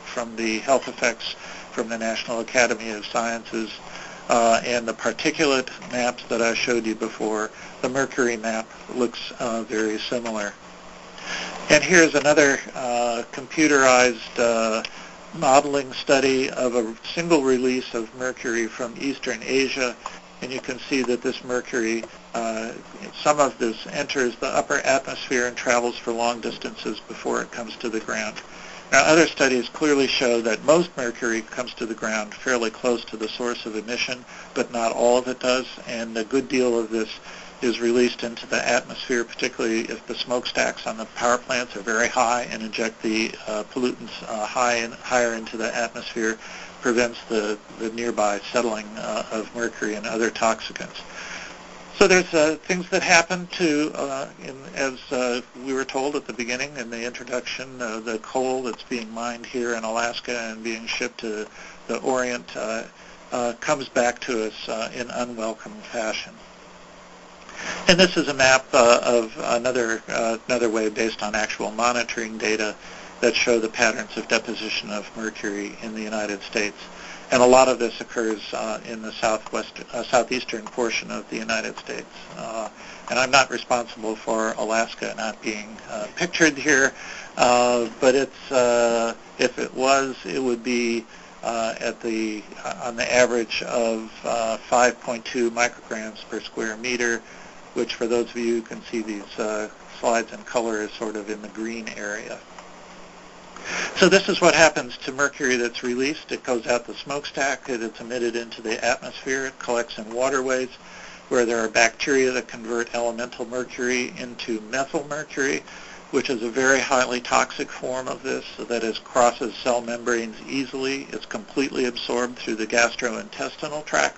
[SPEAKER 3] from the health effects from the National Academy of Sciences and the particulate maps that I showed you before. The mercury map looks very similar. And here's another computerized modeling study of a single release of mercury from Eastern Asia. And you can see that this mercury, some of this enters the upper atmosphere and travels for long distances before it comes to the ground. Now, other studies clearly show that most mercury comes to the ground fairly close to the source of emission, but not all of it does, and a good deal of this is released into the atmosphere, particularly if the smokestacks on the power plants are very high and inject the pollutants higher into the atmosphere, prevents the nearby settling of mercury and other toxicants. So there's things that happen as we were told at the beginning in the introduction, the coal that's being mined here in Alaska and being shipped to the Orient comes back to us in unwelcome fashion. And this is a map of another way based on actual monitoring data that show the patterns of deposition of mercury in the United States. And a lot of this occurs in the southeastern portion of the United States. And I'm not responsible for Alaska not being pictured here, but if it was, it would be on the average of 5.2 micrograms per square meter, which for those of you who can see these slides in color is sort of in the green area. So this is what happens to mercury that's released. It goes out the smokestack, it's emitted into the atmosphere, it collects in waterways where there are bacteria that convert elemental mercury into methyl mercury, which is a very highly toxic form of this that crosses cell membranes easily. It's completely absorbed through the gastrointestinal tract.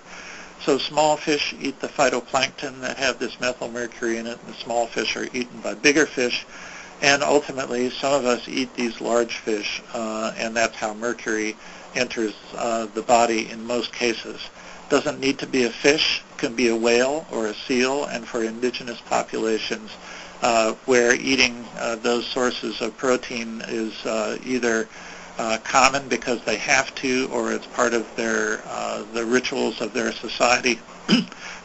[SPEAKER 3] So small fish eat the phytoplankton that have this methyl mercury in it, and the small fish are eaten by bigger fish. And ultimately, some of us eat these large fish, and that's how mercury enters the body in most cases. Doesn't need to be a fish, can be a whale or a seal, and for indigenous populations where eating those sources of protein is either common because they have to or it's part of the rituals of their society,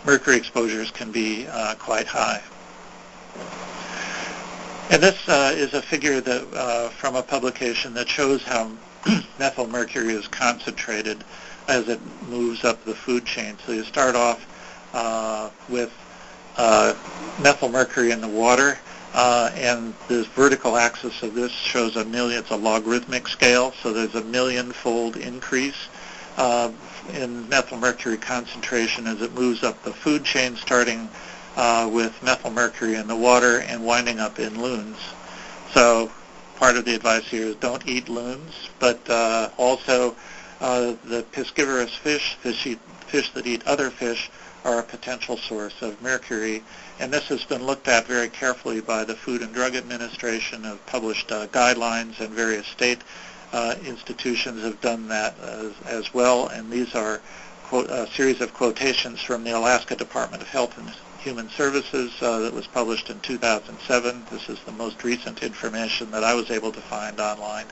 [SPEAKER 3] mercury exposures can be quite high. And this is a figure that from a publication that shows how methyl mercury is concentrated as it moves up the food chain. So you start off with methyl mercury in the water, and this vertical axis of this shows it's a logarithmic scale, so there's a million-fold increase in methyl mercury concentration as it moves up the food chain, starting with methyl mercury in the water and winding up in loons. So part of the advice here is don't eat loons, but also the piscivorous fish that eat other fish, are a potential source of mercury. And this has been looked at very carefully by the Food and Drug Administration, have published guidelines, and various state institutions have done that as well. And these are a series of quotations from the Alaska Department of Health and Human Services that was published in 2007. This is the most recent information that I was able to find online.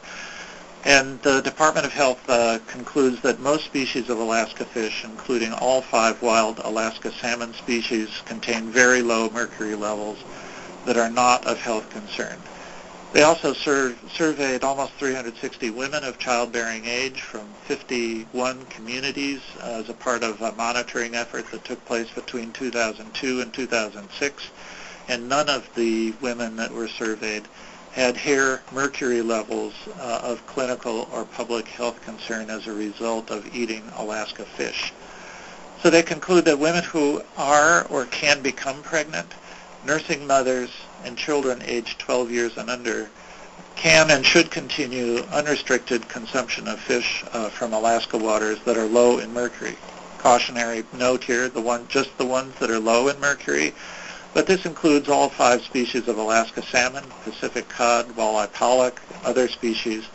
[SPEAKER 3] And the Department of Health concludes that most species of Alaska fish, including all 5 wild Alaska salmon species, contain very low mercury levels that are not of health concern. They also surveyed almost 360 women of childbearing age from 51 communities as a part of a monitoring effort that took place between 2002 and 2006. And none of the women that were surveyed had hair mercury levels of clinical or public health concern as a result of eating Alaska fish. So they conclude that women who are or can become pregnant, nursing mothers, and children aged 12 years and under can and should continue unrestricted consumption of fish from Alaska waters that are low in mercury. cautionary note here, just the ones that are low in mercury. But this includes all 5 species of Alaska salmon, Pacific cod, walleye pollock, other species,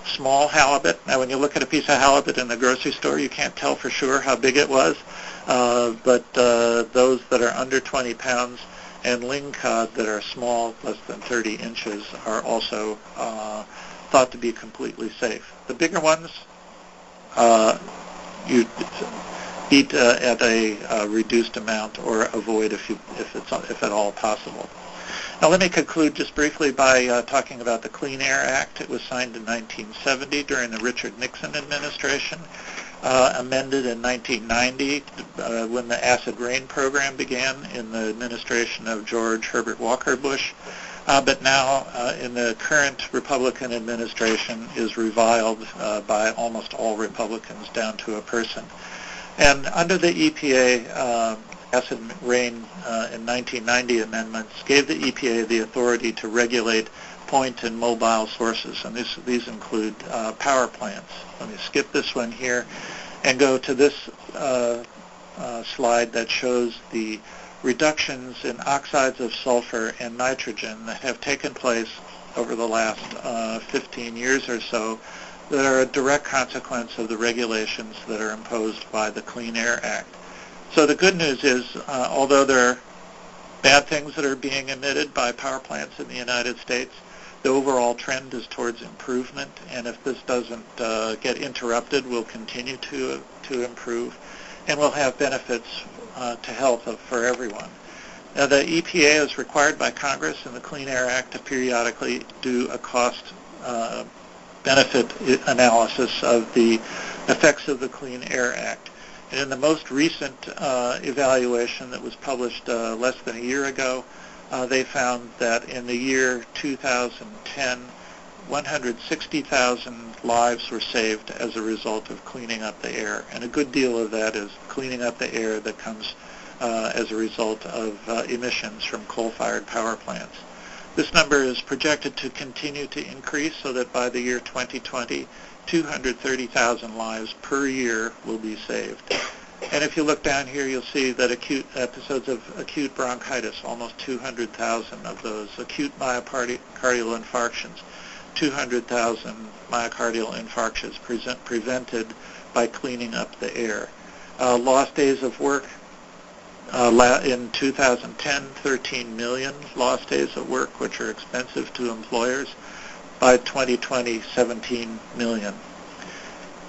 [SPEAKER 3] small halibut. Now, when you look at a piece of halibut in the grocery store, you can't tell for sure how big it was, but those that are under 20 pounds and ling cod that are small, less than 30 inches, are also thought to be completely safe. The bigger ones, you eat at a reduced amount or avoid if at all possible. Now let me conclude just briefly by talking about the Clean Air Act. It was signed in 1970 during the Richard Nixon administration, amended in 1990 when the acid rain program began in the administration of George Herbert Walker Bush. But now in the current Republican administration is reviled by almost all Republicans down to a person. And under the EPA, acid rain in 1990 amendments gave the EPA the authority to regulate point and mobile sources, and these include power plants. Let me skip this one here and go to this slide that shows the reductions in oxides of sulfur and nitrogen that have taken place over the last 15 years or so that are a direct consequence of the regulations that are imposed by the Clean Air Act. So the good news is, although there are bad things that are being emitted by power plants in the United States, the overall trend is towards improvement, and if this doesn't get interrupted, we'll continue to improve, and we'll have benefits to health for everyone. Now, the EPA is required by Congress in the Clean Air Act to periodically do a cost benefit analysis of the effects of the Clean Air Act. And in the most recent evaluation that was published less than a year ago, they found that in the year 2010, 160,000 lives were saved as a result of cleaning up the air. And a good deal of that is cleaning up the air that comes as a result of emissions from coal-fired power plants. This number is projected to continue to increase so that by the year 2020, 230,000 lives per year will be saved. And if you look down here, you'll see that acute episodes of acute bronchitis, almost 200,000 of those. Acute myocardial infarctions, 200,000 myocardial infarctions prevented by cleaning up the air. Lost days of work, in 2010, 13 million lost days of work, which are expensive to employers. By 2020, 17 million.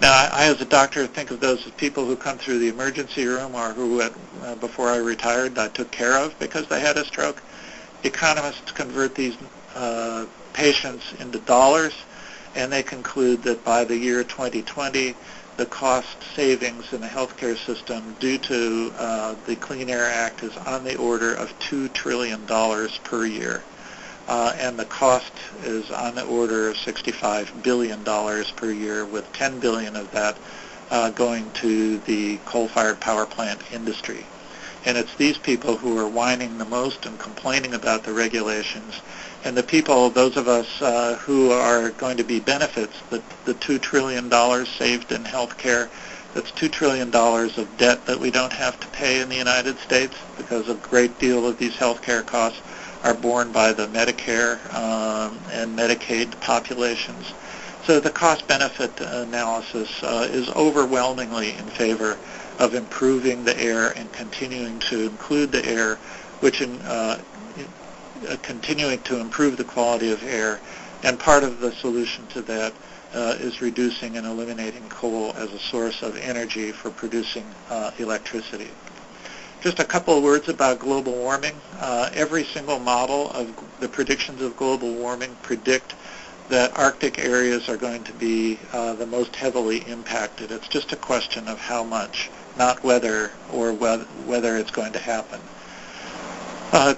[SPEAKER 3] Now, I as a doctor think of those as people who come through the emergency room or who, before I retired, I took care of because they had a stroke. Economists convert these patients into dollars, and they conclude that by the year 2020, the cost savings in the healthcare system due to the Clean Air Act is on the order of $2 trillion per year. And the cost is on the order of $65 billion per year, with $10 billion of that going to the coal-fired power plant industry. And it's these people who are whining the most and complaining about the regulations. And the people, those of us who are going to be benefits, the $2 trillion saved in health care, that's $2 trillion of debt that we don't have to pay in the United States because a great deal of these health care costs are borne by the Medicare and Medicaid populations. So the cost-benefit analysis is overwhelmingly in favor of improving the air and continuing to include the air, which continuing to improve the quality of air. And part of the solution to that is reducing and eliminating coal as a source of energy for producing electricity. Just a couple of words about global warming. Every single model of the predictions of global warming predict that Arctic areas are going to be the most heavily impacted. It's just a question of how much, not whether or whether it's going to happen.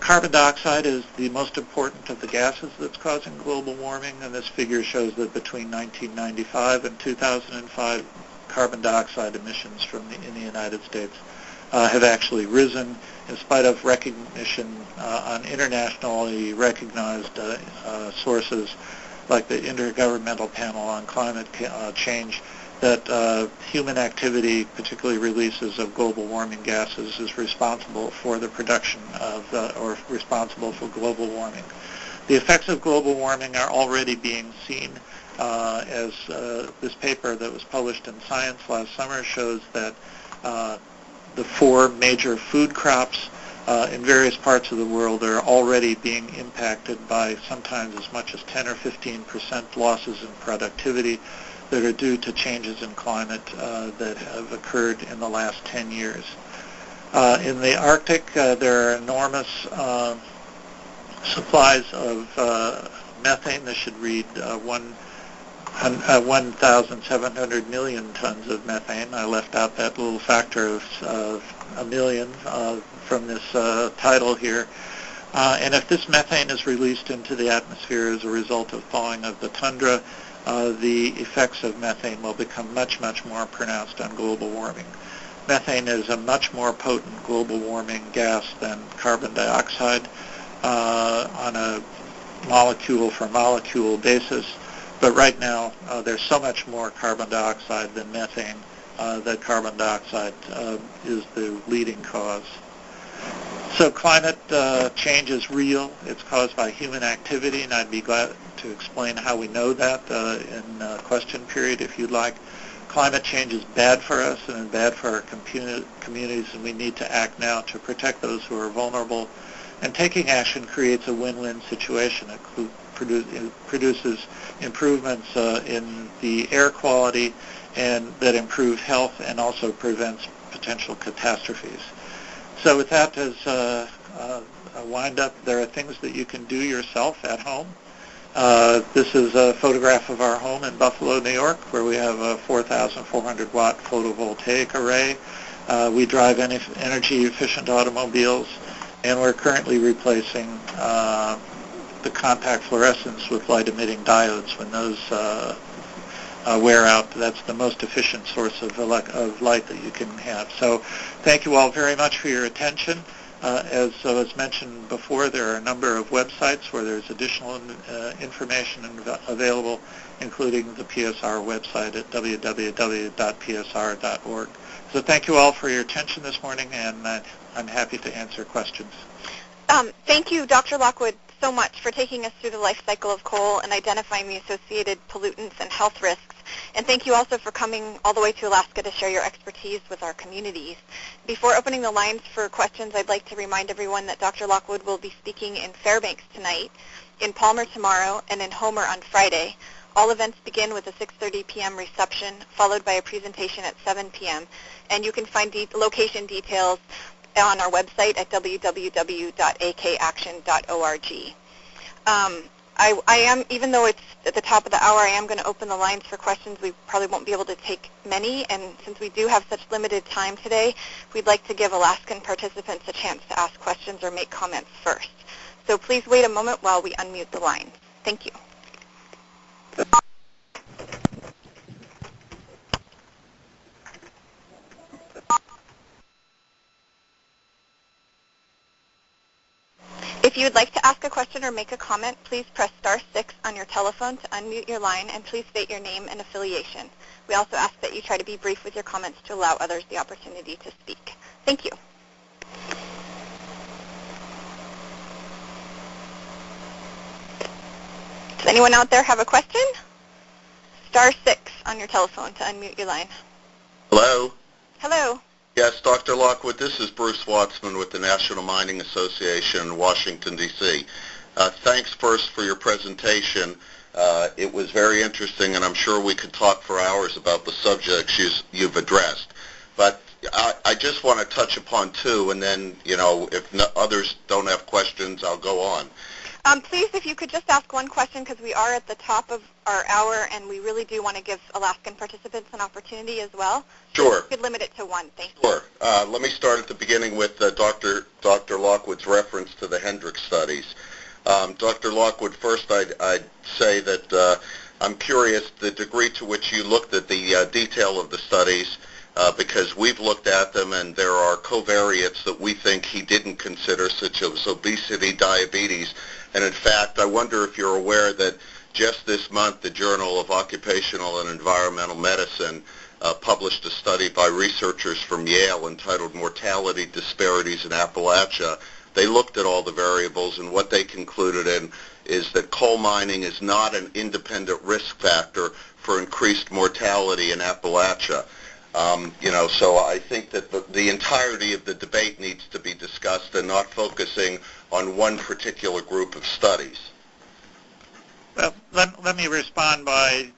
[SPEAKER 3] Carbon dioxide is the most important of the gases that's causing global warming, and this figure shows that between 1995 and 2005, carbon dioxide emissions in the United States have actually risen in spite of recognition on internationally recognized sources like the Intergovernmental Panel on Climate Change that human activity, particularly releases of global warming gases, is responsible for the production of, or responsible for global warming. The effects of global warming are already being seen, as this paper that was published in Science last summer shows that the 4 major food crops in various parts of the world are already being impacted by sometimes as much as 10 or 15% losses in productivity that are due to changes in climate that have occurred in the last 10 years. In the Arctic, there are enormous supplies of methane. This should read 1,700 million tons of methane. I left out that little factor of a million from this title here. And if this methane is released into the atmosphere as a result of thawing of the tundra, the effects of methane will become much, much more pronounced on global warming. Methane is a much more potent global warming gas than carbon dioxide on a molecule-for-molecule basis. But right now, there's so much more carbon dioxide than methane that carbon dioxide is the leading cause. So climate change is real. It's caused by human activity, and I'd be glad to explain how we know that in question period if you'd like. Climate change is bad for us and bad for our communities, and we need to act now to protect those who are vulnerable. And taking action creates a win-win situation. It produces improvements in the air quality and that improve health and also prevents potential catastrophes. So with that as a wind-up, there are things that you can do yourself at home. This is a photograph of our home in Buffalo, New York, where we have a 4,400-watt photovoltaic array. We drive energy-efficient automobiles, and we're currently replacing the contact fluorescents with light-emitting diodes. When those wear out, that's the most efficient source of light that you can have. So thank you all very much for your attention. As was mentioned before, there are a number of websites where there's additional information available, including the PSR website at www.psr.org. So thank you all for your attention this morning, and I'm happy to answer questions.
[SPEAKER 1] Thank you, Dr. Lockwood, so much for taking us through the life cycle of coal and identifying the associated pollutants and health risks. And thank you also for coming all the way to Alaska to share your expertise with our communities. Before opening the lines for questions, I'd like to remind everyone that Dr. Lockwood will be speaking in Fairbanks tonight, in Palmer tomorrow, and in Homer on Friday. All events begin with a 6:30 p.m. reception, followed by a presentation at 7 p.m. And you can find location details on our website at www.akaction.org. I am, even though it's at the top of the hour, I am going to open the lines for questions. We probably won't be able to take many, and since we do have such limited time today, we'd like to give Alaskan participants a chance to ask questions or make comments first. So please wait a moment while we unmute the line. Thank you. If you would like to ask a question or make a comment, please press *6 on your telephone to unmute your line, and please state your name and affiliation. We also ask that you try to be brief with your comments to allow others the opportunity to speak. Thank you. Does anyone out there have a question? *6 on your telephone to unmute your line.
[SPEAKER 4] Hello?
[SPEAKER 1] Hello.
[SPEAKER 4] Yes, Dr. Lockwood, this is Bruce Watsman with the National Mining Association in Washington, D.C. Thanks first for your presentation. It was very interesting, and I'm sure we could talk for hours about the subjects you've addressed. But I just want to touch upon two, and then, if others don't have questions, I'll go on.
[SPEAKER 1] Please, if you could just ask one question, because we are at the top of our hour, and we really do want to give Alaskan participants an opportunity as well.
[SPEAKER 4] Sure.
[SPEAKER 1] So you could limit it to one. Thank you.
[SPEAKER 4] Sure. Let me start at the beginning with Dr. Lockwood's reference to the Hendricks studies. Dr. Lockwood, first I'd say that I'm curious the degree to which you looked at the detail of the studies, because we've looked at them, and there are covariates that we think he didn't consider, such as obesity, diabetes. And in fact, I wonder if you're aware that Just this month, the Journal of Occupational and Environmental Medicine published a study by researchers from Yale entitled Mortality Disparities in Appalachia. They looked at all the variables, and what they concluded is that coal mining is not an independent risk factor for increased mortality in Appalachia. So I think that the entirety of the debate needs to be discussed and not focusing on one particular group of studies.
[SPEAKER 3] Well, let me respond by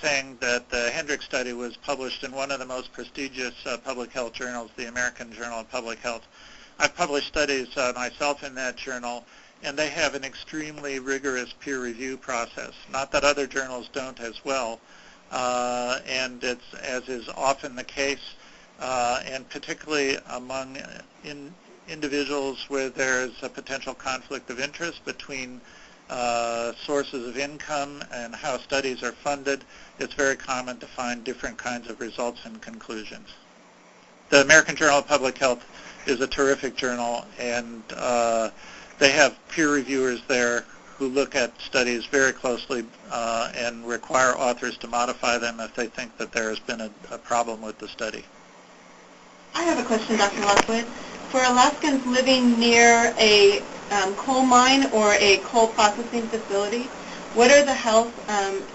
[SPEAKER 3] saying that the Hendricks study was published in one of the most prestigious public health journals, the American Journal of Public Health. I've published studies myself in that journal, and they have an extremely rigorous peer review process. Not that other journals don't as well, and it's, as is often the case, and particularly among individuals where there's a potential conflict of interest between sources of income and how studies are funded, it's very common to find different kinds of results and conclusions. The American Journal of Public Health is a terrific journal, and they have peer reviewers there who look at studies very closely and require authors to modify them if they think that there has been a problem with the study.
[SPEAKER 1] I have a question, Dr. Lockwood. For Alaskans living near a coal mine or a coal processing facility, what are the health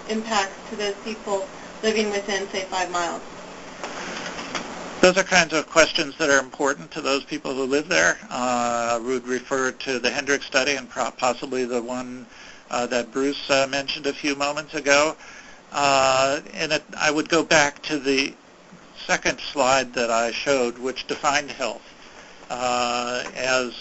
[SPEAKER 1] impacts to those people living within, say, 5 miles?
[SPEAKER 3] Those are kinds of questions that are important to those people who live there. I would refer to the Hendricks study and possibly the one that Bruce mentioned a few moments ago. I would go back to the second slide that I showed, which defined health as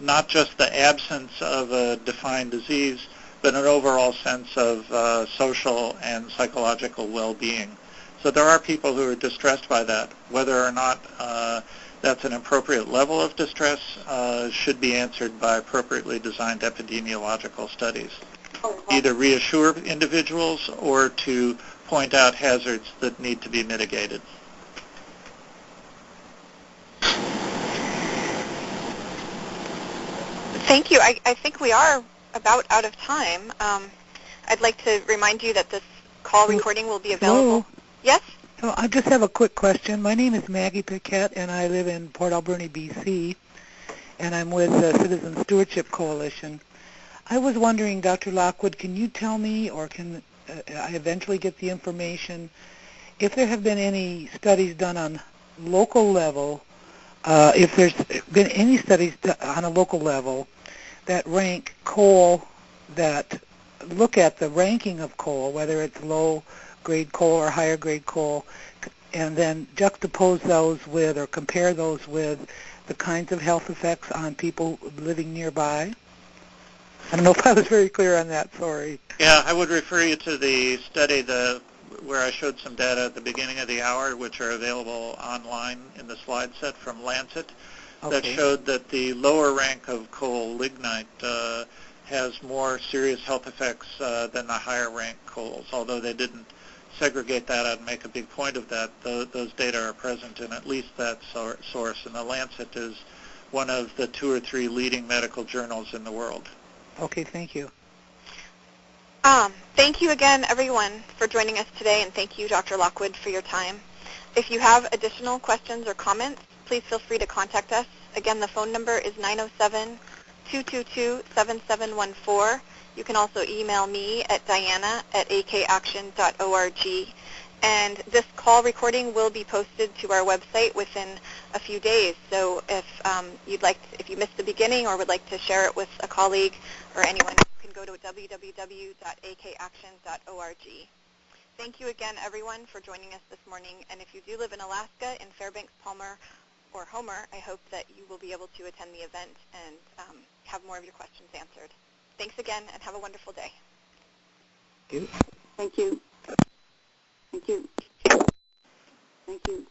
[SPEAKER 3] not just the absence of a defined disease, but an overall sense of social and psychological well-being. So there are people who are distressed by that. Whether or not that's an appropriate level of distress should be answered by appropriately designed epidemiological studies. Either reassure individuals or to point out hazards that need to be mitigated.
[SPEAKER 1] Thank you. I think we are about out of time. I'd like to remind you that this call recording will be available.
[SPEAKER 5] Hello.
[SPEAKER 1] Yes?
[SPEAKER 5] So I just have a quick question. My name is Maggie Paquette, and I live in Port Alberni, BC, and I'm with the Citizen Stewardship Coalition. I was wondering, Dr. Lockwood, can you tell me, or can I eventually get the information, if there have been any studies done on local level, if there's been any studies on a local level that rank coal, that look at the ranking of coal, whether it's low-grade coal or higher-grade coal, and then juxtapose those with or compare those with the kinds of health effects on people living nearby? I don't know if I was very clear on that, sorry.
[SPEAKER 3] Yeah, I would refer you to the study where I showed some data at the beginning of the hour, which are available online in the slide set from Lancet, that showed that the lower rank of coal, lignite, has more serious health effects than the higher rank coals, although they didn't segregate that out and make a big point of that. Those data are present in at least that source, and the Lancet is one of the 2 or 3 leading medical journals in the world.
[SPEAKER 5] Okay, thank you.
[SPEAKER 1] Thank you again, everyone, for joining us today, and thank you, Dr. Lockwood, for your time. If you have additional questions or comments, please feel free to contact us. Again, the phone number is 907-222-7714. You can also email me at diana@akaction.org. And this call recording will be posted to our website within a few days. So if if you missed the beginning or would like to share it with a colleague or anyone, you can go to www.akaction.org. Thank you again, everyone, for joining us this morning. And if you do live in Alaska, in Fairbanks, Palmer, or Homer, I hope that you will be able to attend the event and have more of your questions answered. Thanks again, and have a wonderful day.
[SPEAKER 5] Thank you.
[SPEAKER 6] Thank you. Thank you. Thank you.